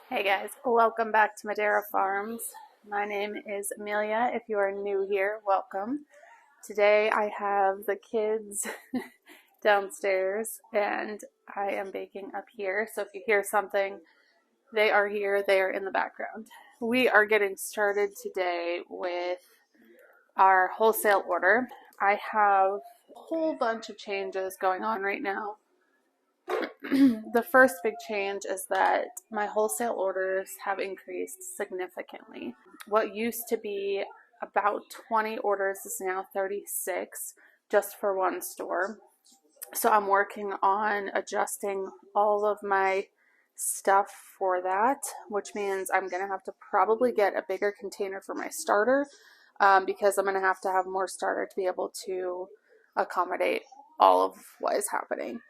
Hey guys, welcome back to Madera Farms. My name is Amelia. If you are new here, welcome. Today I have the kids downstairs and I am baking up here. So if you hear something, they are here, they are in the background. We are getting started today with our wholesale order. I have a whole bunch of changes going on right now. The first big change is that my wholesale orders have increased significantly. What used to be about 20 orders is now 36 just for one store. So I'm working on adjusting all of my stuff for that, which means I'm going to have to probably get a bigger container for my starter because I'm going to have more starter to be able to accommodate all of what is happening.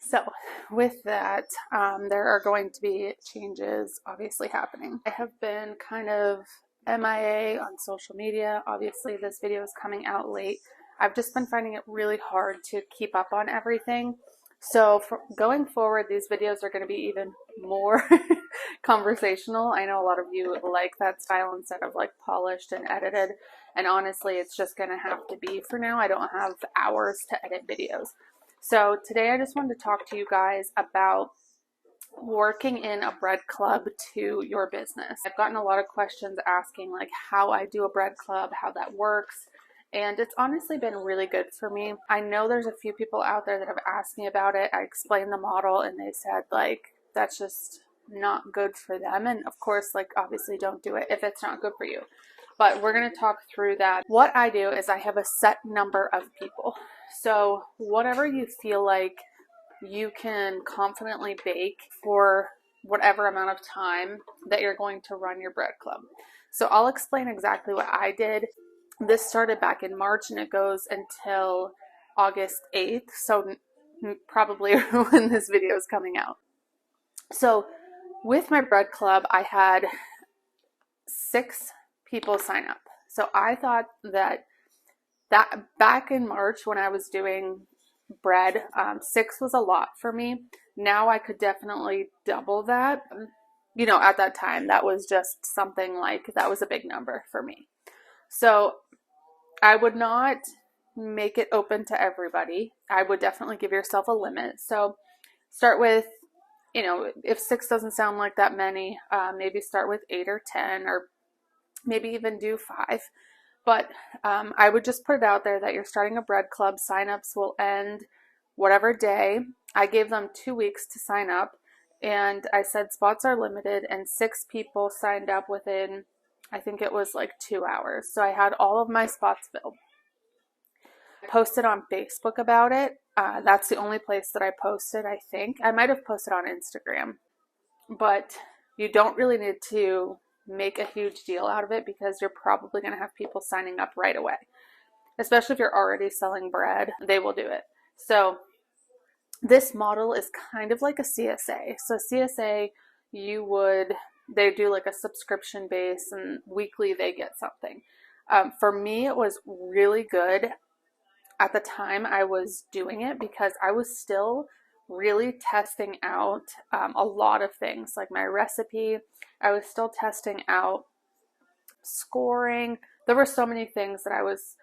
So with that, there are going to be changes obviously happening. I have been kind of MIA on social media. Obviously this video is coming out late. I've just been finding it really hard to keep up on everything. So going forward, these videos are going to be even more conversational. I know a lot of you like that style instead of like polished and edited. And honestly, it's just going to have to be for now. I don't have hours to edit videos. So today I just wanted to talk to you guys about working in a bread club to your business. I've gotten a lot of questions asking like how I do a bread club, how that works, and it's honestly been really good for me. I know there's a few people out there that have asked me about it. I explained the model and they said like that's just not good for them, and of course like obviously don't do it if it's not good for you. But we're going to talk through that. What I do is I have a set number of people. So whatever you feel like you can confidently bake for whatever amount of time that you're going to run your bread club. So I'll explain exactly what I did. This started back in March and it goes until August 8th. So probably when this video is coming out. So with my bread club, I had 6 people sign up. So I thought that back in March when I was doing bread, 6 was a lot for me. Now I could definitely double that. You know, at that time, that was just something like, that was a big number for me. So I would not make it open to everybody. I would definitely give yourself a limit. So start with, you know, if 6 doesn't sound like that many, maybe start with 8 or 10, or maybe even do 5. But I would just put it out there that you're starting a bread club. Signups will end whatever day. I gave them 2 weeks to sign up, and I said spots are limited, and 6 people signed up within, I think it was like 2 hours. So I had all of my spots filled. I posted on Facebook about it. That's the only place that I posted, I think. I might have posted on Instagram, but you don't really need to make a huge deal out of it because you're probably going to have people signing up right away. Especially if you're already selling bread, they will do it. So this model is kind of like a CSA. So CSA, they do like a subscription base, and weekly they get something. For me, it was really good at the time I was doing it because I was still really testing out a lot of things, like my recipe. I was still testing out scoring. There were so many things that I was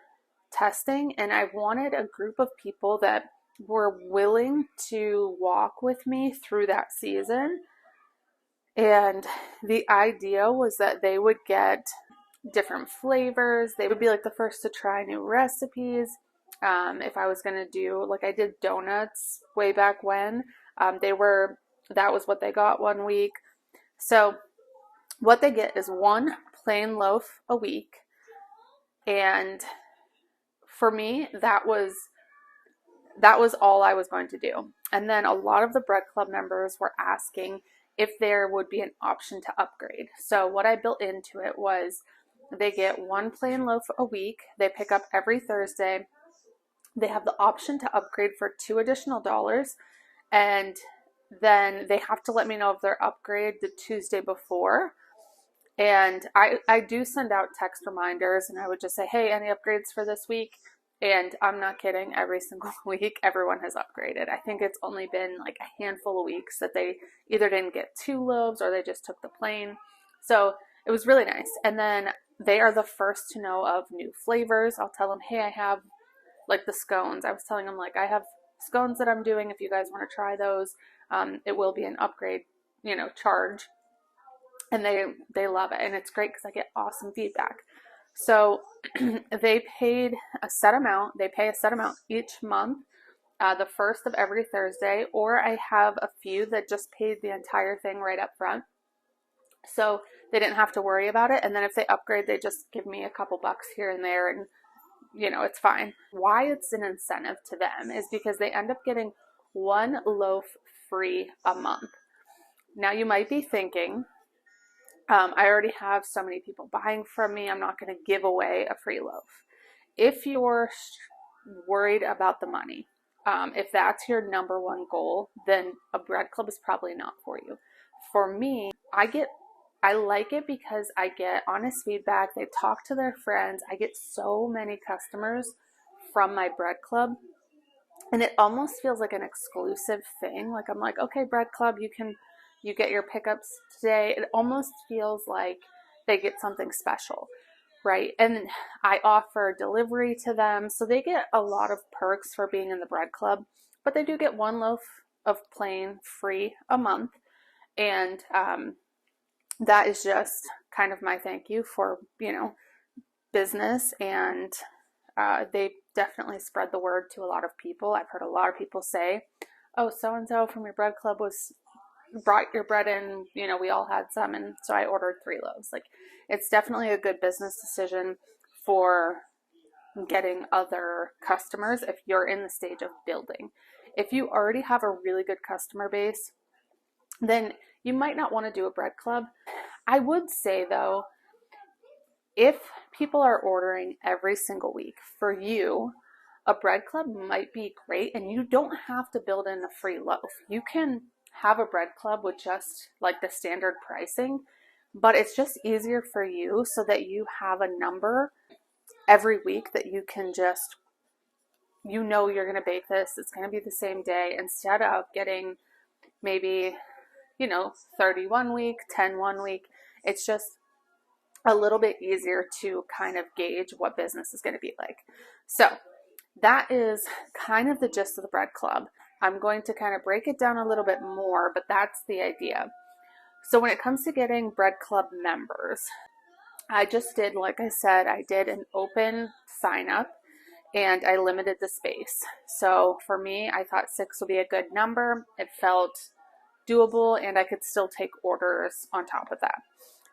testing, and I wanted a group of people that were willing to walk with me through that season. And the idea was that they would get different flavors. They would be like the first to try new recipes. If I was going to do, like I did donuts way back when, that was what they got one week. So what they get is one plain loaf a week. And for me, that was all I was going to do. And then a lot of the bread club members were asking if there would be an option to upgrade. So what I built into it was they get one plain loaf a week. They pick up every Thursday. They have the option to upgrade for $2 additional, and then they have to let me know of their upgrade the Tuesday before. And I do send out text reminders, and I would just say, hey, any upgrades for this week? And I'm not kidding, every single week everyone has upgraded. I think it's only been like a handful of weeks that they either didn't get 2 loaves or they just took the plain. So it was really nice. And then they are the first to know of new flavors. I'll tell them, hey, I have like the scones. I was telling them, like, I have scones that I'm doing if you guys want to try those. It will be an upgrade, charge. And they love it. And it's great because I get awesome feedback. So they paid a set amount. They pay a set amount each month, the first of every Thursday, or I have a few that just paid the entire thing right up front. So they didn't have to worry about it. And then if they upgrade, they just give me a couple bucks here and there, and it's fine. Why it's an incentive to them is because they end up getting 1 loaf free a month. Now you might be thinking, I already have so many people buying from me, I'm not going to give away a free loaf. If you're worried about the money, if that's your number one goal, then a bread club is probably not for you. For me, I like it because I get honest feedback. They talk to their friends. I get so many customers from my bread club, and it almost feels like an exclusive thing. Like I'm like, okay, bread club, you get your pickups today. It almost feels like they get something special, right? And I offer delivery to them, so they get a lot of perks for being in the bread club, but they do get 1 loaf of plain free a month. And that is just kind of my thank you for, business. And they definitely spread the word to a lot of people. I've heard a lot of people say, oh, so-and-so from your bread club brought your bread in, we all had some, and so I ordered 3 loaves. Like, it's definitely a good business decision for getting other customers if you're in the stage of building. If you already have a really good customer base, then you might not want to do a bread club. I would say though, if people are ordering every single week, for you, a bread club might be great, and you don't have to build in a free loaf. You can have a bread club with just like the standard pricing, but it's just easier for you so that you have a number every week that you can just, you're going to bake this. It's going to be the same day, instead of getting maybe 30 one week, 10 one week. It's just a little bit easier to kind of gauge what business is going to be like. So that is kind of the gist of the bread club. I'm going to kind of break it down a little bit more, but that's the idea. So when it comes to getting bread club members, I just did, like I said, I did an open sign up and I limited the space. So for me, I thought 6 would be a good number. It felt doable, and I could still take orders on top of that.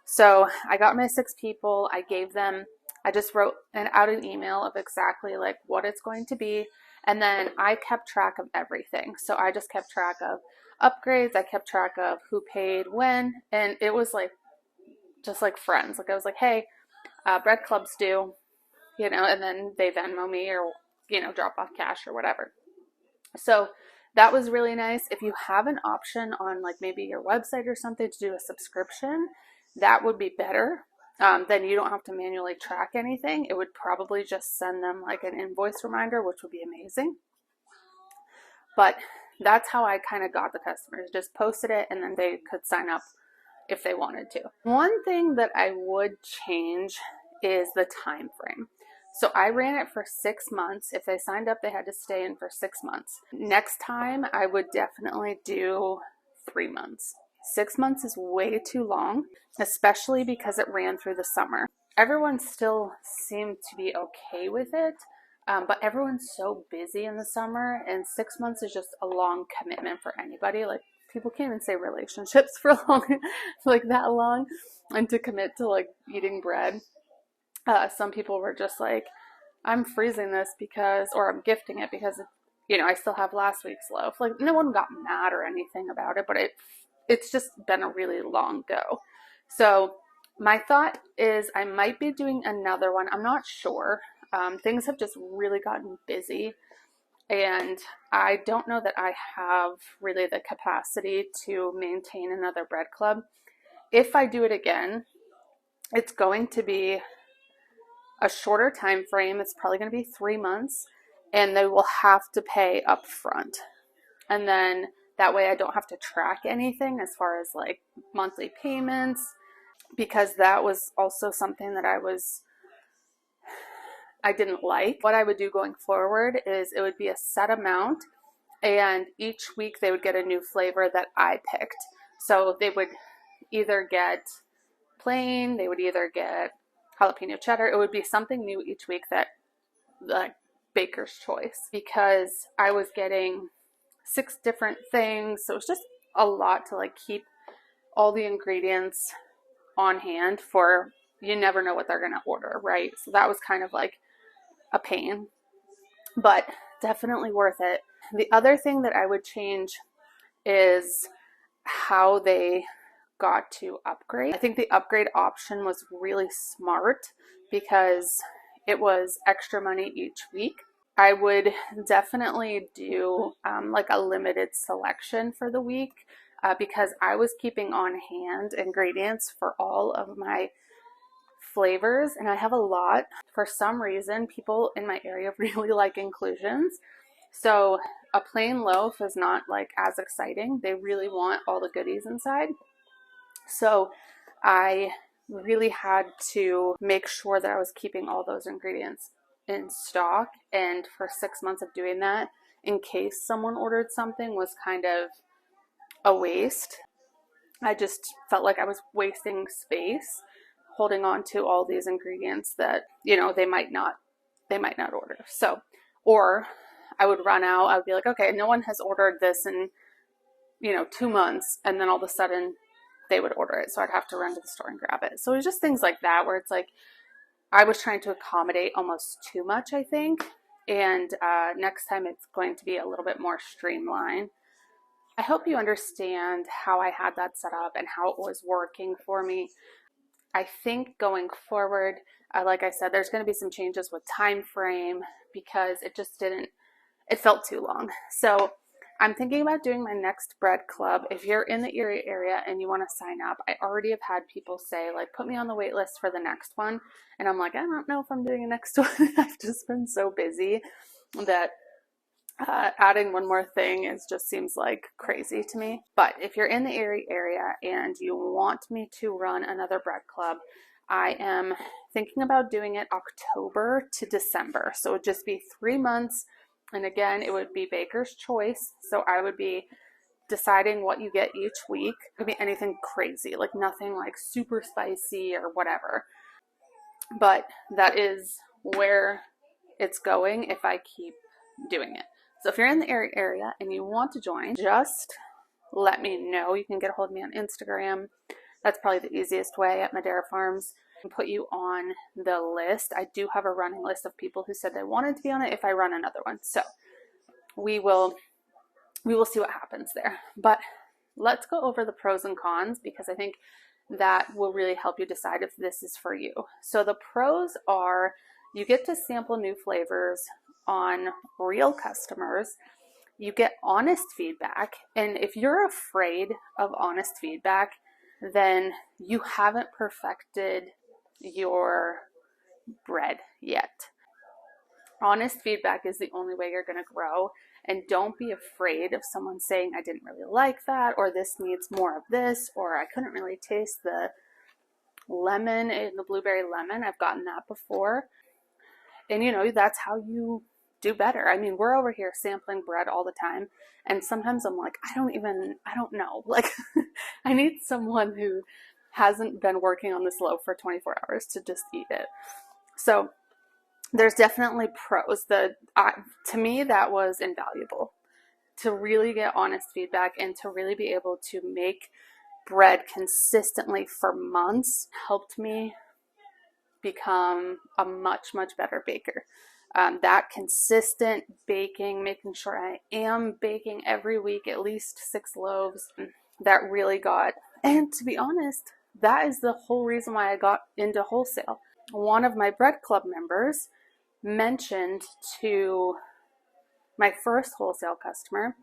So I got my 6 people. I just wrote out an email of exactly like what it's going to be. And then I kept track of everything. So I just kept track of upgrades. I kept track of who paid when. And it was like, just like friends. Like I was like, hey, bread club's due, and then they Venmo me or, drop off cash or whatever. So that was really nice. If you have an option on like maybe your website or something to do a subscription, that would be better. Then you don't have to manually track anything. It would probably just send them like an invoice reminder, which would be amazing. But that's how I kind of got the customers. Just posted it, and then they could sign up if they wanted to. One thing that I would change is the time frame. So I ran it for 6 months. If they signed up, they had to stay in for 6 months. Next time, I would definitely do 3 months. 6 months is way too long, especially because it ran through the summer. Everyone still seemed to be okay with it, but everyone's so busy in the summer, and 6 months is just a long commitment for anybody. Like, people can't even say relationships for long, like that long, and to commit to like eating bread. Some people were just like, I'm freezing this or I'm gifting it because, I still have last week's loaf. Like, no one got mad or anything about it, but it's just been a really long go. So my thought is I might be doing another one. I'm not sure. Things have just really gotten busy, and I don't know that I have really the capacity to maintain another bread club. If I do it again, it's going to be a shorter time frame. It's probably going to be 3 months, and they will have to pay up front. And then that way I don't have to track anything as far as like monthly payments, because that was also something that I didn't like. What I would do going forward is it would be a set amount, and each week they would get a new flavor that I picked. So they would either get plain, they would either get jalapeno cheddar. It would be something new each week, that like baker's choice, because I was getting 6 different things. So it was just a lot to like keep all the ingredients on hand, for you never know what they're going to order, right? So that was kind of like a pain, but definitely worth it. The other thing that I would change is how they got to upgrade. I think the upgrade option was really smart because it was extra money each week. I would definitely do like a limited selection for the week, because I was keeping on hand ingredients for all of my flavors, and I have a lot. For some reason, people in my area really like inclusions. So a plain loaf is not like as exciting. They really want all the goodies inside. So I really had to make sure that I was keeping all those ingredients in stock. And for 6 months of doing that, in case someone ordered something, was kind of a waste. I just felt like I was wasting space holding on to all these ingredients that, they might not order. So, or I would run out. I would be like, okay, no one has ordered this in, 2 months. And then all of a sudden they would order it. So I'd have to run to the store and grab it. So it was just things like that, where it's like, I was trying to accommodate almost too much, I think. And next time it's going to be a little bit more streamlined. I hope you understand how I had that set up and how it was working for me. I think going forward, like I said, there's going to be some changes with time frame, because it felt too long. So I'm thinking about doing my next bread club. If you're in the Erie area and you want to sign up, I already have had people say, like, put me on the wait list for the next one. And I'm like, I don't know if I'm doing a next one. I've just been so busy that adding one more thing just seems like crazy to me. But if you're in the Erie area and you want me to run another bread club, I am thinking about doing it October to December. So it would just be 3 months. And again, it would be baker's choice. So I would be deciding what you get each week. It could be anything crazy, like nothing like super spicy or whatever. But that is where it's going if I keep doing it. So if you're in the area and you want to join, just let me know. You can get a hold of me on Instagram. That's probably the easiest way, at Madera Farms. And put you on the list. I do have a running list of people who said they wanted to be on it if I run another one. So we will see what happens there. But let's go over the pros and cons, because I think that will really help you decide if this is for you. So the pros are, you get to sample new flavors on real customers. You get honest feedback. And if you're afraid of honest feedback, then you haven't perfected your bread yet. Honest feedback is the only way you're going to grow. And don't be afraid of someone saying, I didn't really like that, or this needs more of this, or I couldn't really taste the lemon in the blueberry lemon. I've gotten that before. And that's how you do better. I mean, we're over here sampling bread all the time. And sometimes I'm like, I don't know. Like, I need someone who hasn't been working on this loaf for 24 hours to just eat it. So there's definitely pros. To me, that was invaluable, to really get honest feedback and to really be able to make bread consistently for months helped me become a much, much better baker. That consistent baking, making sure I am baking every week at least 6 loaves, that really got, and to be honest, that is the whole reason why I got into wholesale. One of my bread club members mentioned to my first wholesale customer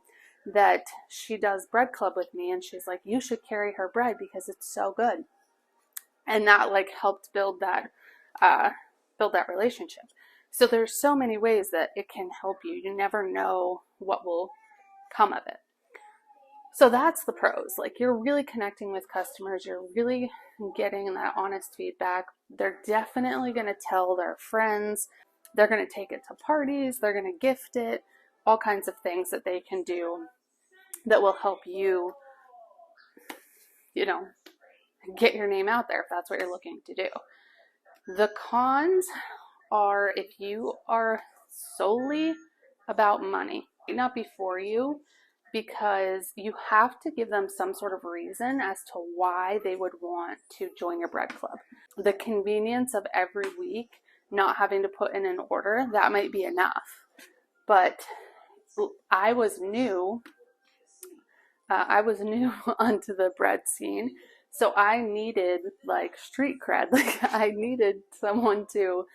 that she does bread club with me, and she's like, you should carry her bread because it's so good. And that like helped build that build that relationship. So there's so many ways that it can help you. You never know what will come of it. So that's the pros. Like, you're really connecting with customers. You're really getting that honest feedback. They're definitely going to tell their friends. They're going to take it to parties. They're going to gift it. All kinds of things that they can do that will help you, get your name out there if that's what you're looking to do. The cons are, if you are solely about money, it might not be for you, because you have to give them some sort of reason as to why they would want to join your bread club. The convenience of every week not having to put in an order, that might be enough. But I was new onto the bread scene, so I needed like street cred. Like, I needed someone to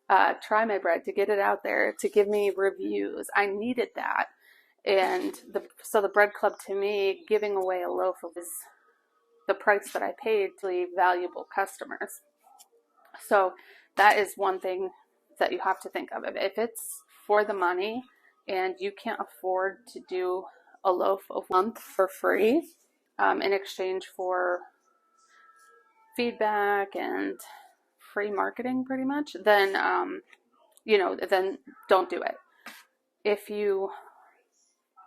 try my bread, to get it out there, to give me reviews. I needed that. And so the bread club, to me, giving away a loaf was the price that I paid to valuable customers. So that is one thing that you have to think of. If it's for the money and you can't afford to do a loaf of a month for free in exchange for feedback and free marketing, pretty much, then then don't do it. If you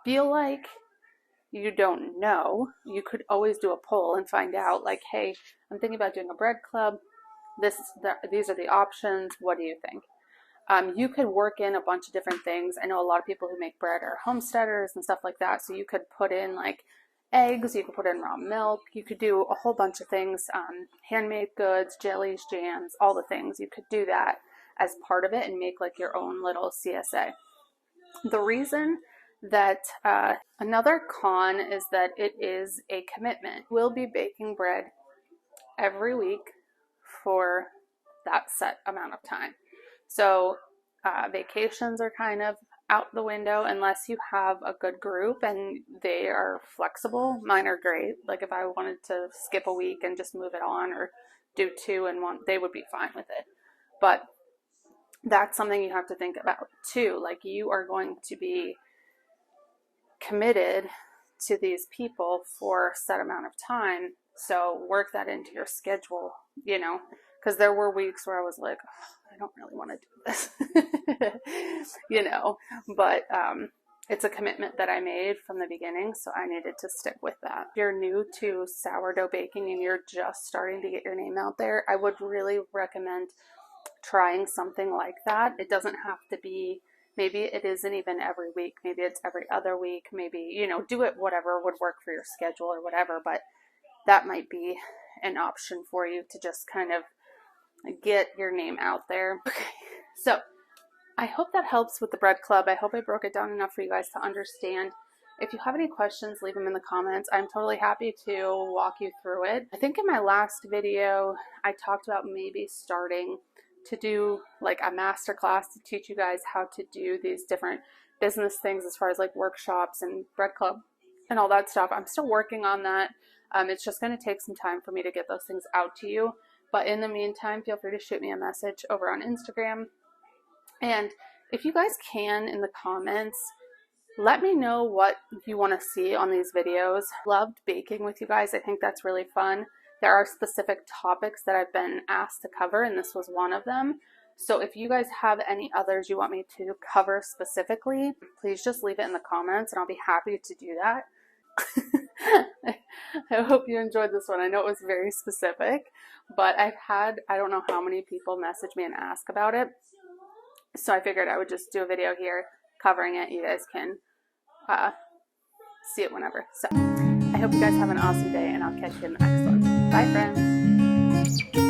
feel like you don't know, you could always do a poll and find out, like, hey, I'm thinking about doing a bread club. These are the options. What do you think? You could work in a bunch of different things. I know a lot of people who make bread are homesteaders and stuff like that. So you could put in like eggs, you could put in raw milk, you could do a whole bunch of things, handmade goods, jellies, jams, all the things. You could do that as part of it and make like your own little CSA. The reason that another con is that it is a commitment. We'll be baking bread every week for that set amount of time. So vacations are kind of out the window unless you have a good group and they are flexible. Mine are great. Like, if I wanted to skip a week and just move it on, or do 2 in 1, they would be fine with it. But that's something you have to think about too. Like, you are going to be committed to these people for a set amount of time. So work that into your schedule, because there were weeks where I was like, oh, I don't really want to do this, but it's a commitment that I made from the beginning. So I needed to stick with that. If you're new to sourdough baking and you're just starting to get your name out there, I would really recommend trying something like that. It doesn't have to be, maybe it isn't even every week. Maybe it's every other week. Maybe, do it whatever would work for your schedule or whatever, but that might be an option for you to just kind of get your name out there. Okay, so I hope that helps with the bread club. I hope I broke it down enough for you guys to understand. If you have any questions, leave them in the comments. I'm totally happy to walk you through it. I think in my last video, I talked about maybe starting to do like a master class to teach you guys how to do these different business things as far as like workshops and bread club and all that stuff. I'm still working on that. It's just going to take some time for me to get those things out to you. But in the meantime, feel free to shoot me a message over on Instagram. And if you guys can, in the comments, let me know what you want to see on these videos. Loved baking with you guys. I think that's really fun. There are specific topics that I've been asked to cover, and this was one of them. So if you guys have any others you want me to cover specifically, please just leave it in the comments and I'll be happy to do that. I hope you enjoyed this one. I know it was very specific, but I've had, I don't know how many people message me and ask about it. So I figured I would just do a video here covering it. You guys can see it whenever. So I hope you guys have an awesome day, and I'll catch you in the next one. Bye, friends.